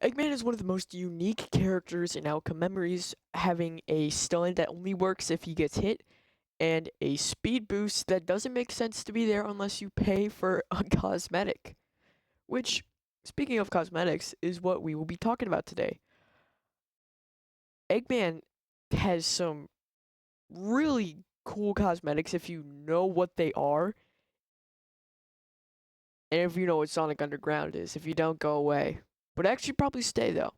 Eggman is one of the most unique characters in Outcome Memories, having a stun that only works if he gets hit, and a speed boost that doesn't make sense to be there unless you pay for a cosmetic. Which, speaking of cosmetics, is what we will be talking about today. Eggman has some really cool cosmetics if you know what they are, and if you know what Sonic Underground is. If you don't, go away. But actually, probably stay though.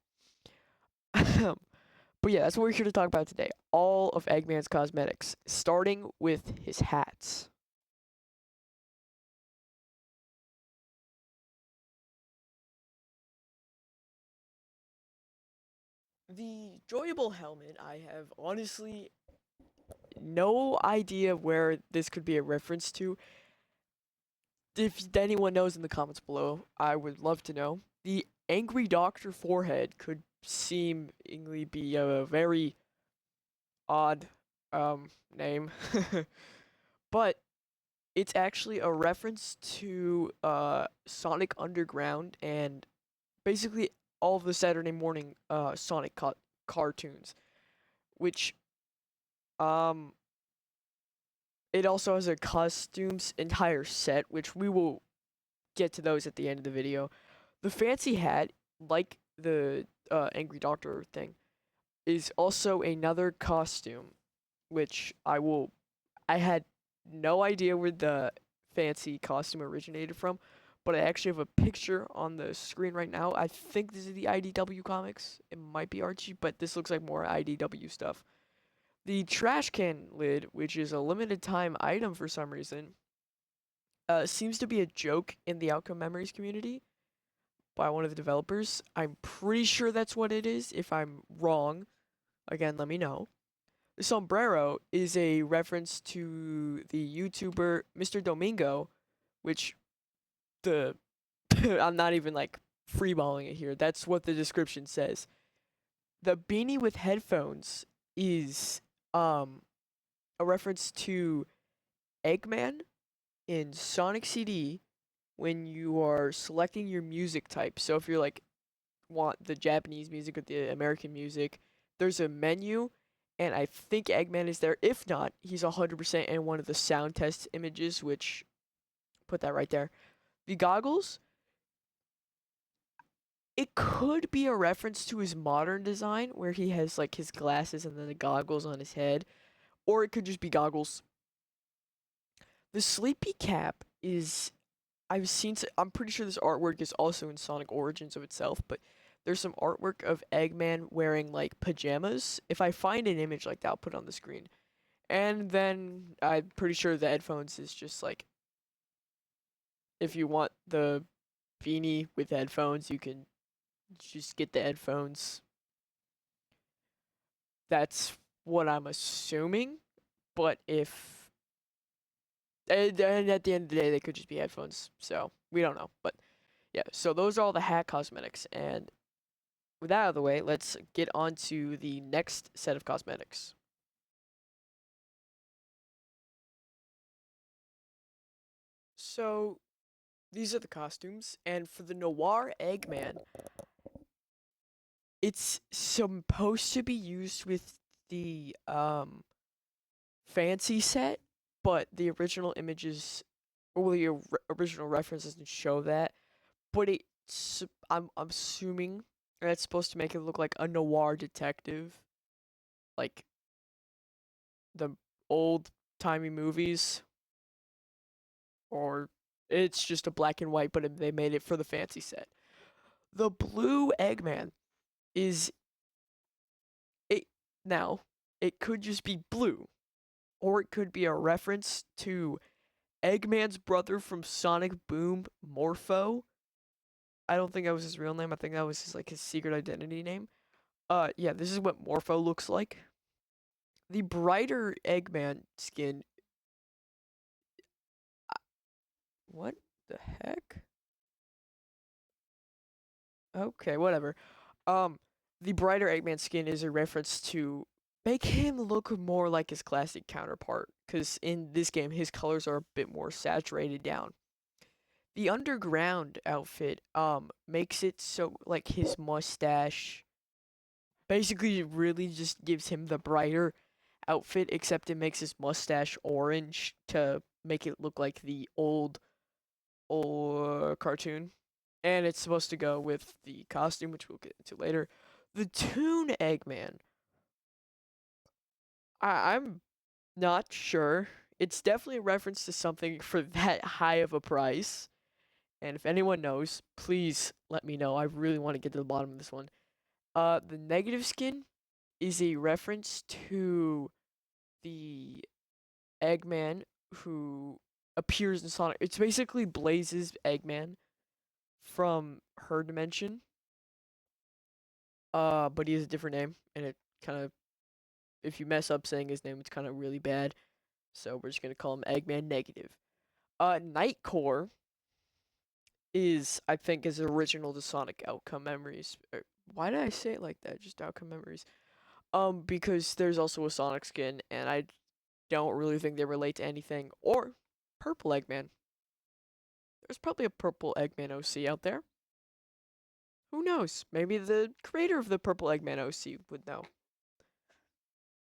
But yeah, that's what we're here to talk about today. All of Eggman's cosmetics, starting with his hats. The Joyable helmet, I have honestly no idea where this could be a reference to. If anyone knows in the comments below, I would love to know. The Angry Doctor forehead could seemingly be a very odd name, but it's actually a reference to Sonic Underground and basically all of the Saturday morning Sonic cartoons, which um it also has a costumes entire set, which we will get to those at the end of the video. The fancy hat, like the Angry Doctor thing, is also another costume, which I had no idea where the fancy costume originated from, but I actually have a picture on the screen right now. I think this is the IDW comics. It might be Archie, but this looks like more IDW stuff. The trash can lid, which is a limited time item for some reason, seems to be a joke in the Outcome Memories community by one of the developers. I'm pretty sure that's what it is. If I'm wrong, again, let me know. The sombrero is a reference to the YouTuber Mr. Domingo, which the I'm not even like freeballing it here. That's what the description says. The beanie with headphones is um a reference to Eggman in Sonic CD when you are selecting your music type. So if you're like want the Japanese music or the American music, there's a menu and I think Eggman is there. If not, he's 100% in one of the sound test images, which put that right there. The goggles, it could be a reference to his modern design where he has like his glasses and then the goggles on his head, or it could just be goggles. The sleepy cap is I'm pretty sure this artwork is also in Sonic Origins of itself, but there's some artwork of Eggman wearing like pajamas. If I find an image like that, I'll put it on the screen. And then I'm pretty sure the headphones is just like if you want the beanie with headphones, you can just get the headphones. That's what I'm assuming. But if and at the end of the day, they could just be headphones. So we don't know. But yeah, so those are all the hat cosmetics. And with that out of the way, let's get on to the next set of cosmetics. So these are the costumes, and for the Noir Eggman, it's supposed to be used with the fancy set, but the original images or the original reference doesn't show that. But I'm assuming that's supposed to make it look like a noir detective, like the old timey movies, or it's just a black and white, but they made it for the fancy set. The blue Eggman is it now. It could just be blue, or it could be a reference to Eggman's brother from Sonic Boom, Morpho. I don't think that was his real name. I think that was his secret identity name. Yeah, this is what Morpho looks like. The brighter Eggman skin. What the heck? Okay, whatever. Um, the brighter Eggman skin is a reference to make him look more like his classic counterpart, because in this game his colors are a bit more saturated down. The underground outfit makes it so like his mustache basically really just gives him the brighter outfit, except it makes his mustache orange to make it look like the old cartoon. And it's supposed to go with the costume, which we'll get into later. The Toon Eggman. I'm not sure. It's definitely a reference to something for that high of a price. And if anyone knows, please let me know. I really want to get to the bottom of this one. The negative skin is a reference to the Eggman who appears in Sonic. It's basically Blaze's Eggman from her dimension. But he has a different name, and it kind of, if you mess up saying his name, it's kind of really bad. So we're just gonna call him Eggman Negative. Nightcore is, I think, is original to Sonic Outcome Memories. Why did I say it like that? Just Outcome Memories. Because there's also a Sonic skin, and I don't really think they relate to anything. Or Purple Eggman. There's probably a Purple Eggman OC out there. Who knows? Maybe the creator of the Purple Eggman OC would know.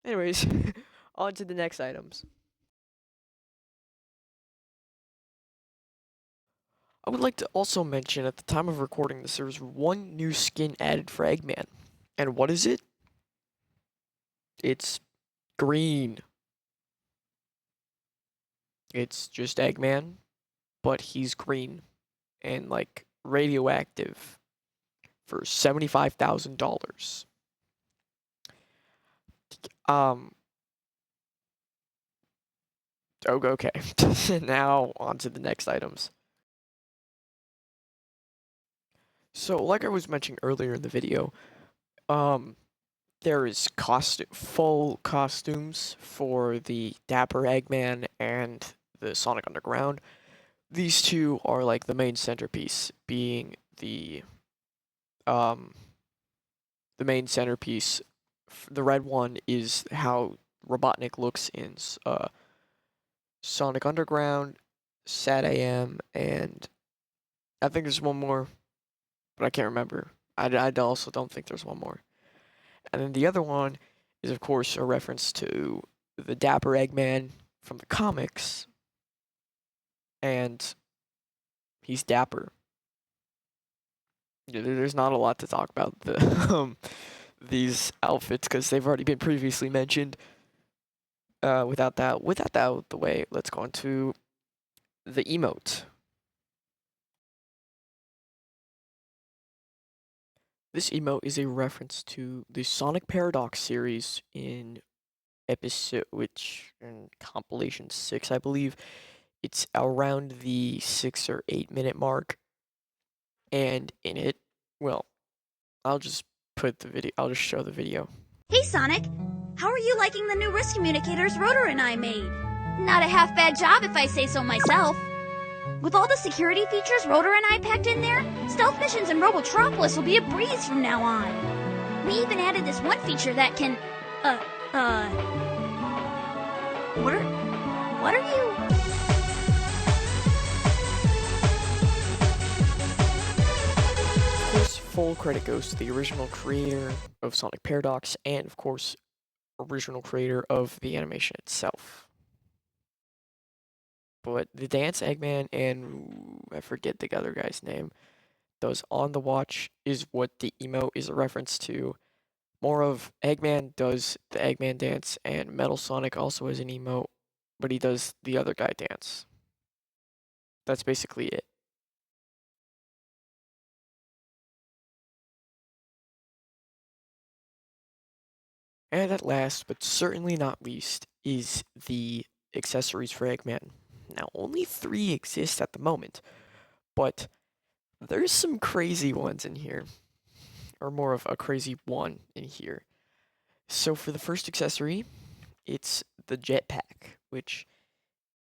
Anyways, on to the next items. I would like to also mention at the time of recording this, there was one new skin added for Eggman. And what is it? It's green. It's just Eggman, but he's green and like radioactive for $75,000. Um. Okay. Now on to the next items. So, like I was mentioning earlier in the video, um, there is full costumes for the Dapper Eggman and the Sonic Underground. These two are like the main centerpiece, being um the main centerpiece. The red one is how Robotnik looks in Sonic Underground, Sad AM, and I think there's one more, but I can't remember. I also don't think there's one more. And then the other one is, of course, a reference to the Dapper Eggman from the comics, and he's dapper. There's not a lot to talk about these outfits because they've already been previously mentioned. Without that out of the way, let's go on to the emote. This emote is a reference to the Sonic Paradox series in compilation 6, I believe. It's around the 6 or 8 minute mark, and in it, well, I'll just I'll just show the video. Hey Sonic, how are you liking the new wrist communicators Rotor and I made? Not a half bad job if I say so myself. With all the security features Rotor and I packed in there, stealth missions in Robotropolis will be a breeze from now on. We even added this one feature that can, what are you? Of course, full credit goes to the original creator of Sonic Paradox and, of course, original creator of the animation itself. But the dance Eggman and I forget the other guy's name does on the watch is what the emote is a reference to. More of Eggman does the Eggman dance, and Metal Sonic also has an emote, but he does the other guy dance. That's basically it. And at last, but certainly not least, is the accessories for Eggman. Now, only 3 exist at the moment, but there's some crazy ones in here, or more of a crazy one in here. So for the first accessory, it's the jetpack, which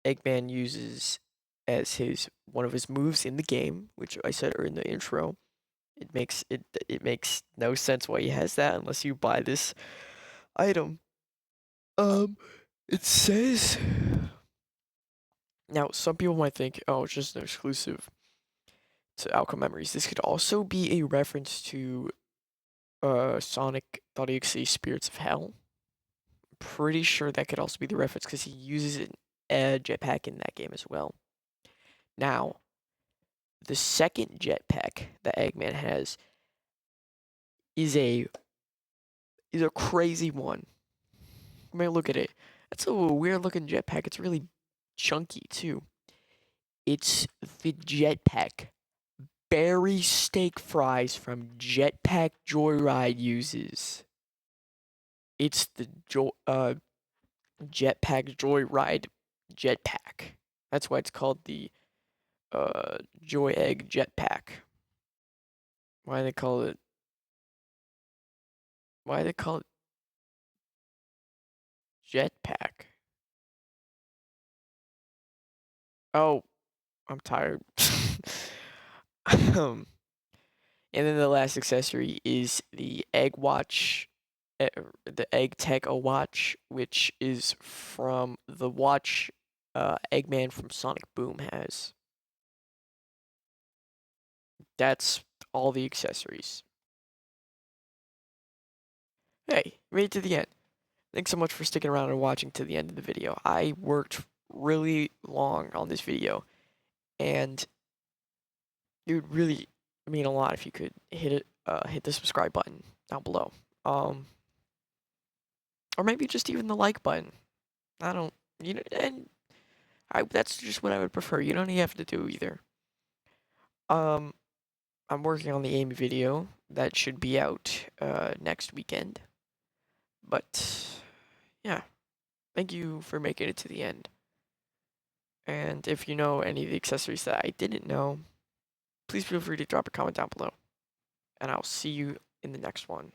Eggman uses as one of his moves in the game, which I said in the intro. It makes no sense why he has that unless you buy this item. It says Now, some people might think, oh, it's just an exclusive to Outcome Memories. This could also be a reference to Sonic.exe Spirits of Hell. Pretty sure that could also be the reference because he uses a jetpack in that game as well. Now, the second jetpack that Eggman has is a crazy one. I mean, look at it. That's a weird looking jetpack. It's really chunky too. It's the jetpack Barry Steak Fries from Jetpack Joyride uses. It's the Jetpack Joyride jetpack. That's why it's called the Joy Egg Jetpack. Why they call it? Why they call it jetpack? Oh, I'm tired. um, and then the last accessory is the Egg Watch, the Egg Tech Watch, which is from the watch Eggman from Sonic Boom has. That's all the accessories. Hey, made it to the end. Thanks so much for sticking around and watching to the end of the video. I worked really long on this video, and it would really mean a lot if you could hit the subscribe button down below. Or maybe just even the like button. I don't, and that's just what I would prefer. You don't even have to do either. Um, I'm working on the Amy video that should be out next weekend. But yeah, thank you for making it to the end. And if you know any of the accessories that I didn't know, please feel free to drop a comment down below. And I'll see you in the next one.